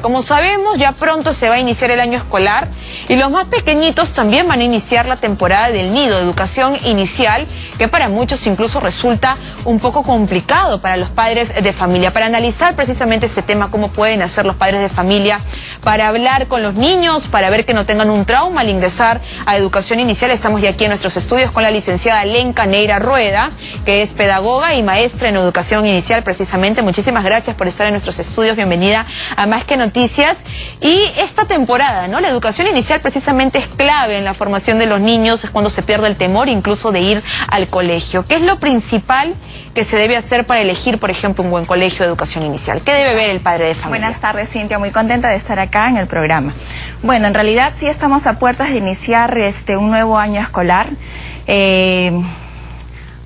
como sabemos, ya pronto se va a iniciar el año escolar y los más pequeñitos también van a iniciar la temporada del nido, de educación inicial, que para muchos incluso resulta un poco complicado para los padres de familia. Para analizar precisamente este tema, cómo pueden hacer los padres de familia para hablar con los niños, para ver que no tengan un trauma al ingresar a educación inicial, estamos ya aquí en nuestros estudios con la licenciada Lenka Neira Rueda, que es pedagoga y maestra en educación inicial precisamente. Muchísimas gracias por estar en nuestros estudios, bienvenida a Más que Noticias. Y esta temporada, ¿no? La educación inicial precisamente es clave en la formación de los niños, es cuando se pierde el temor incluso de ir al colegio. ¿Qué es lo principal que se debe hacer para elegir, por ejemplo, un buen colegio de educación inicial? ¿Qué debe ver el padre de familia? Buenas tardes, Cintia, muy contenta de estar acá en el programa. Bueno, en realidad sí estamos a puertas de iniciar un nuevo año escolar.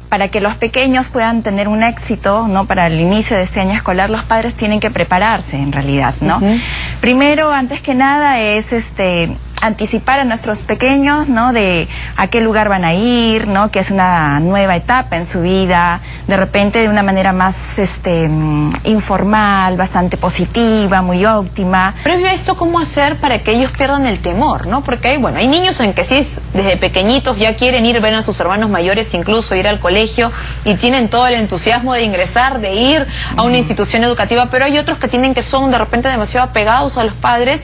Para que los pequeños puedan tener un éxito, ¿no? Para el inicio de este año escolar, los padres tienen que prepararse, en realidad, ¿no? Primero, antes que nada, es anticipar a nuestros pequeños, ¿no? De a qué lugar van a ir, ¿no? Que es una nueva etapa en su vida, de repente de una manera más informal, bastante positiva, muy óptima. Previo a esto, ¿cómo hacer para que ellos pierdan el temor, no? Porque hay niños en que sí, desde pequeñitos ya quieren ir, ven a sus hermanos mayores, incluso ir al colegio, y tienen todo el entusiasmo de ingresar, de ir a una institución educativa, pero hay otros que son de repente demasiado apegados a los padres,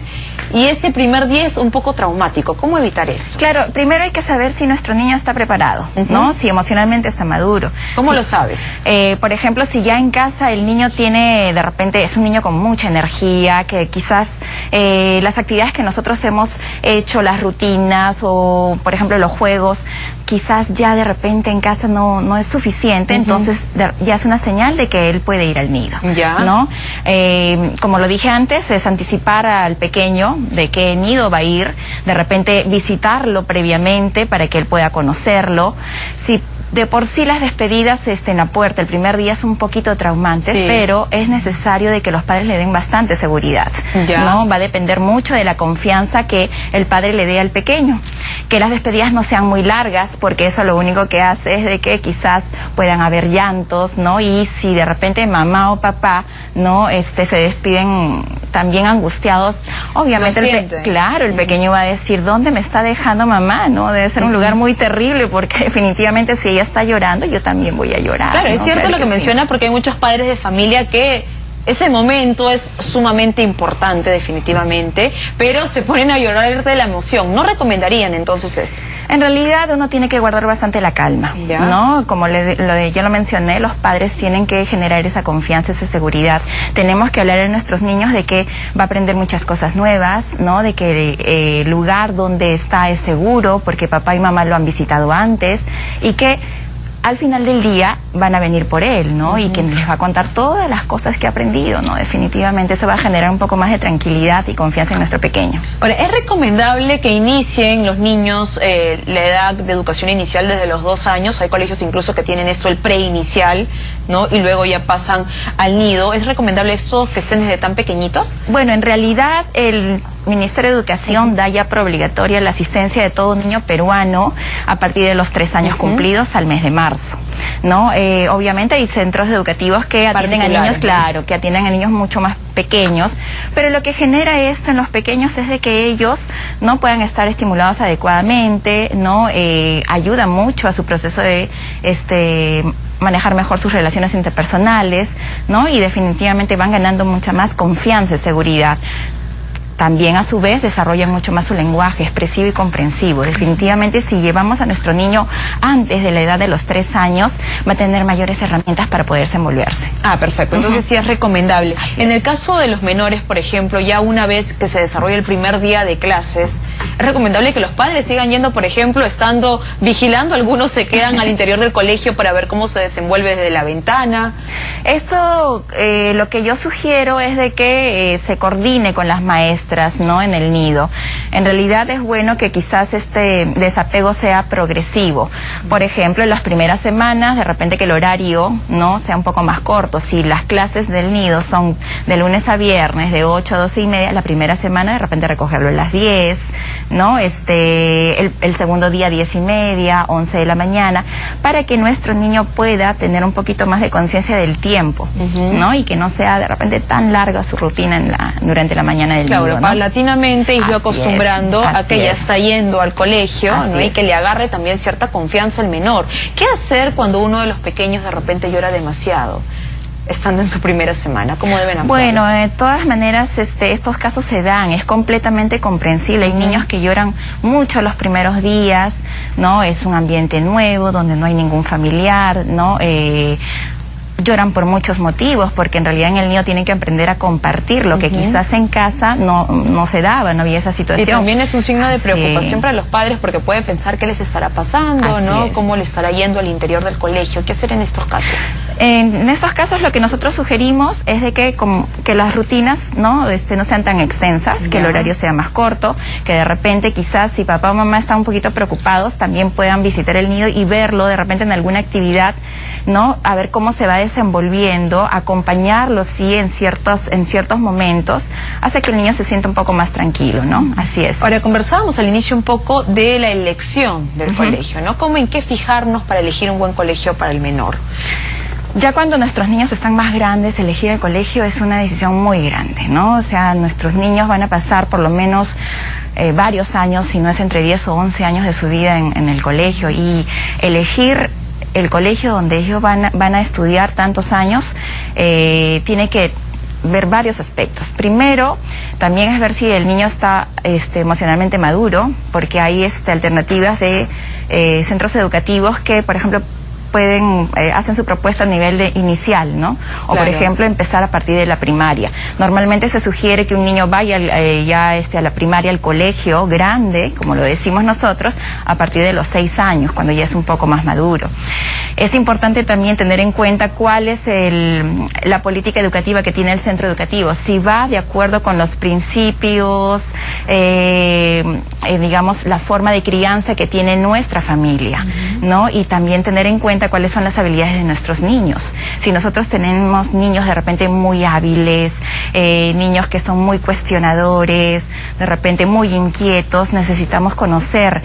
y ese primer día es un poco traumático. ¿Cómo evitar esto? Claro, primero hay que saber si nuestro niño está preparado, ¿no? Si emocionalmente está maduro. ¿Cómo lo sabes? Por ejemplo, si ya en casa el niño tiene, de repente, es un niño con mucha energía, que quizás las actividades que nosotros hemos hecho, las rutinas o, por ejemplo, los juegos, quizás ya de repente en casa no es suficiente, entonces ya es una señal de que él puede ir al nido, ¿no? Como lo dije antes, es anticipar al pequeño de qué nido va a ir, de repente visitarlo previamente para que él pueda conocerlo. Si de por sí las despedidas en la puerta el primer día son un poquito traumantes, pero es necesario de que los padres le den bastante seguridad, ¿no? Va a depender mucho de la confianza que el padre le dé al pequeño. Que las despedidas no sean muy largas, porque eso lo único que hace es de que quizás puedan haber llantos, ¿no? Y si de repente mamá o papá, ¿no? Se despiden también angustiados, obviamente el pequeño va a decir, ¿dónde me está dejando mamá? ¿No? Debe ser un lugar muy terrible, porque definitivamente si ella está llorando, yo también voy a llorar. Claro, es cierto lo que menciona, porque hay muchos padres de familia que ese momento es sumamente importante, definitivamente, pero se ponen a llorar de la emoción. ¿No recomendarían entonces esto? En realidad uno tiene que guardar bastante la calma, ¿no? Como yo lo mencioné, los padres tienen que generar esa confianza, esa seguridad. Tenemos que hablar a nuestros niños de que va a aprender muchas cosas nuevas, ¿no? De que el lugar donde está es seguro, porque papá y mamá lo han visitado antes, y que al final del día van a venir por él, ¿no? Y que les va a contar todas las cosas que ha aprendido, ¿no? Definitivamente eso va a generar un poco más de tranquilidad y confianza en nuestro pequeño. Ahora, ¿es recomendable que inicien los niños la edad de educación inicial desde los 2 años? Hay colegios incluso que tienen esto, el preinicial, ¿no? Y luego ya pasan al nido. ¿Es recomendable esto que estén desde tan pequeñitos? Bueno, en realidad el Ministerio de Educación da ya por obligatoria la asistencia de todo niño peruano a partir de los 3 años cumplidos al mes de marzo, ¿no? Obviamente hay centros educativos que atienden a niños, que atienden a niños mucho más pequeños, pero lo que genera esto en los pequeños es de que ellos no puedan estar estimulados adecuadamente, ¿no? Ayuda mucho a su proceso de manejar mejor sus relaciones interpersonales, ¿no? Y definitivamente van ganando mucha más confianza y seguridad. También a su vez desarrolla mucho más su lenguaje expresivo y comprensivo. Definitivamente si llevamos a nuestro niño antes de la edad de los 3 años, va a tener mayores herramientas para poder desenvolverse. Ah, perfecto. Entonces sí es recomendable. En el caso de los menores, por ejemplo, ya una vez que se desarrolla el primer día de clases, es recomendable que los padres sigan yendo, por ejemplo, estando vigilando. Algunos se quedan al interior del colegio para ver cómo se desenvuelve desde la ventana. Esto, lo que yo sugiero es de que se coordine con las maestras extras, ¿no?, en el nido. En realidad es bueno que quizás este desapego sea progresivo. Por ejemplo, en las primeras semanas, de repente que el horario, ¿no?, sea un poco más corto. Si las clases del nido son de lunes a viernes, de 8 a 12 y media, la primera semana de repente recogerlo a las 10, ¿no? El segundo día 10 y media, 11 de la mañana, para que nuestro niño pueda tener un poquito más de conciencia del tiempo, ¿no? Y que no sea de repente tan larga su rutina durante la mañana del nido, ¿no? Paulatinamente irlo acostumbrando a que ya está yendo al colegio, ¿no? Y que le agarre también cierta confianza al menor. ¿Qué hacer cuando uno de los pequeños de repente llora demasiado, estando en su primera semana? ¿Cómo deben actuar? Bueno, de todas maneras, estos casos se dan, es completamente comprensible. Hay niños que lloran mucho los primeros días, ¿no? Es un ambiente nuevo, donde no hay ningún familiar, ¿no? Lloran por muchos motivos, porque en realidad en el niño tienen que aprender a compartir lo que quizás en casa no se daba, no había esa situación. Y también es un signo de preocupación para los padres, porque puede pensar qué les estará pasando, ¿no? Cómo le estará yendo al interior del colegio. ¿Qué hacer en estos casos? En estos casos lo que nosotros sugerimos es de que las rutinas no sean tan extensas, que el horario sea más corto, que de repente quizás si papá o mamá están un poquito preocupados, también puedan visitar el nido y verlo de repente en alguna actividad, ¿no? A ver cómo se va desenvolviendo, acompañarlo sí en ciertos momentos, hace que el niño se sienta un poco más tranquilo, ¿no? Así es. Ahora, conversábamos al inicio un poco de la elección del colegio, ¿no? ¿Cómo, en qué fijarnos para elegir un buen colegio para el menor? Ya cuando nuestros niños están más grandes, elegir el colegio es una decisión muy grande, ¿no? O sea, nuestros niños van a pasar por lo menos varios años, si no es entre 10 o 11 años de su vida en el colegio, y elegir el colegio donde ellos van a estudiar tantos años tiene que ver varios aspectos. Primero, también es ver si el niño está emocionalmente maduro, porque hay alternativas de centros educativos que, por ejemplo, hacen su propuesta a nivel inicial, ¿no? O por ejemplo, empezar a partir de la primaria. Normalmente se sugiere que un niño vaya a la primaria, al colegio grande, como lo decimos nosotros, a partir de los 6 años, cuando ya es un poco más maduro. Es importante también tener en cuenta cuál es la política educativa que tiene el centro educativo, si va de acuerdo con los principios, digamos, la forma de crianza que tiene nuestra familia, ¿no? Y también tener en cuenta cuáles son las habilidades de nuestros niños. Si nosotros tenemos niños de repente muy hábiles, niños que son muy cuestionadores, de repente muy inquietos, necesitamos conocer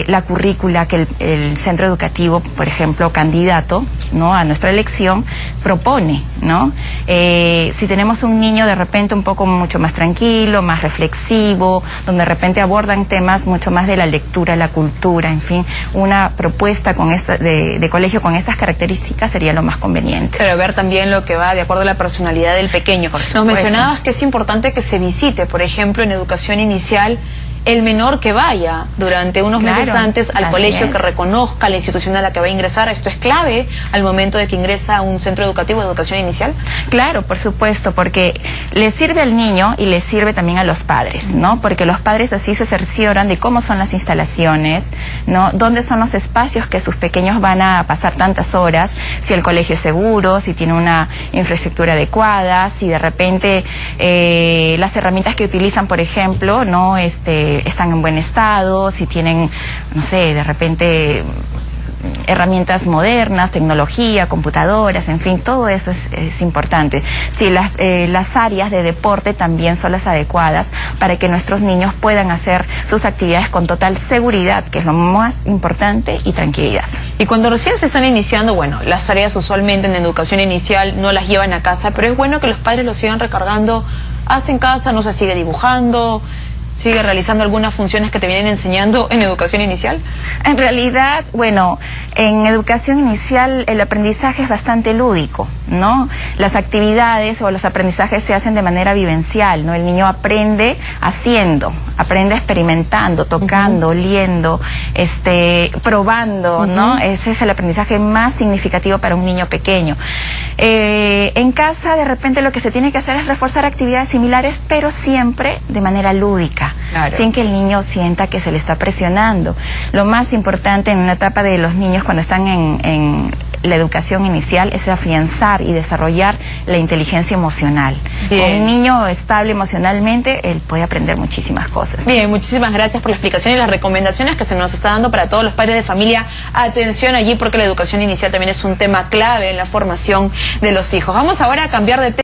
la currícula que el centro educativo, por ejemplo, candidato, ¿no?, a nuestra elección, propone, ¿no? Si tenemos un niño de repente un poco mucho más tranquilo, más reflexivo, donde de repente abordan temas mucho más de la lectura, la cultura, en fin, una propuesta de colegio con estas características sería lo más conveniente. Pero ver también lo que va de acuerdo a la personalidad del pequeño. Nos mencionabas que es importante que se visite, por ejemplo, en educación inicial, el menor que vaya durante unos meses antes al colegio, que reconozca la institución a la que va a ingresar. ¿Esto es clave al momento de que ingresa a un centro educativo de educación inicial? Claro, por supuesto, porque le sirve al niño y le sirve también a los padres, ¿no? Porque los padres así se cercioran de cómo son las instalaciones, ¿no? Dónde son los espacios que sus pequeños van a pasar tantas horas, si el colegio es seguro, si tiene una infraestructura adecuada, si de repente las herramientas que utilizan, por ejemplo, no están en buen estado, si tienen, no sé, de repente herramientas modernas, tecnología, computadoras, en fin, todo eso es importante. Si las áreas de deporte también son las adecuadas para que nuestros niños puedan hacer sus actividades con total seguridad, que es lo más importante, y tranquilidad. Y cuando recién se están iniciando, bueno, las tareas usualmente en educación inicial no las llevan a casa, pero es bueno que los padres lo sigan recargando hasta en casa, no se sigue dibujando, sigue realizando algunas funciones que te vienen enseñando en educación inicial. En realidad, bueno, en educación inicial el aprendizaje es bastante lúdico, ¿no? Las actividades o los aprendizajes se hacen de manera vivencial, ¿no? El niño aprende haciendo, aprende experimentando, tocando, oliendo, probando, ¿no? Ese es el aprendizaje más significativo para un niño pequeño. En casa, de repente, lo que se tiene que hacer es reforzar actividades similares, pero siempre de manera lúdica. Claro. Sin que el niño sienta que se le está presionando. Lo más importante en una etapa de los niños cuando están en la educación inicial es afianzar y desarrollar la inteligencia emocional. Bien. Con un niño estable emocionalmente, él puede aprender muchísimas cosas. Bien, muchísimas gracias por la explicación y las recomendaciones que se nos está dando para todos los padres de familia. Atención allí, porque la educación inicial también es un tema clave en la formación de los hijos. Vamos ahora a cambiar de tema.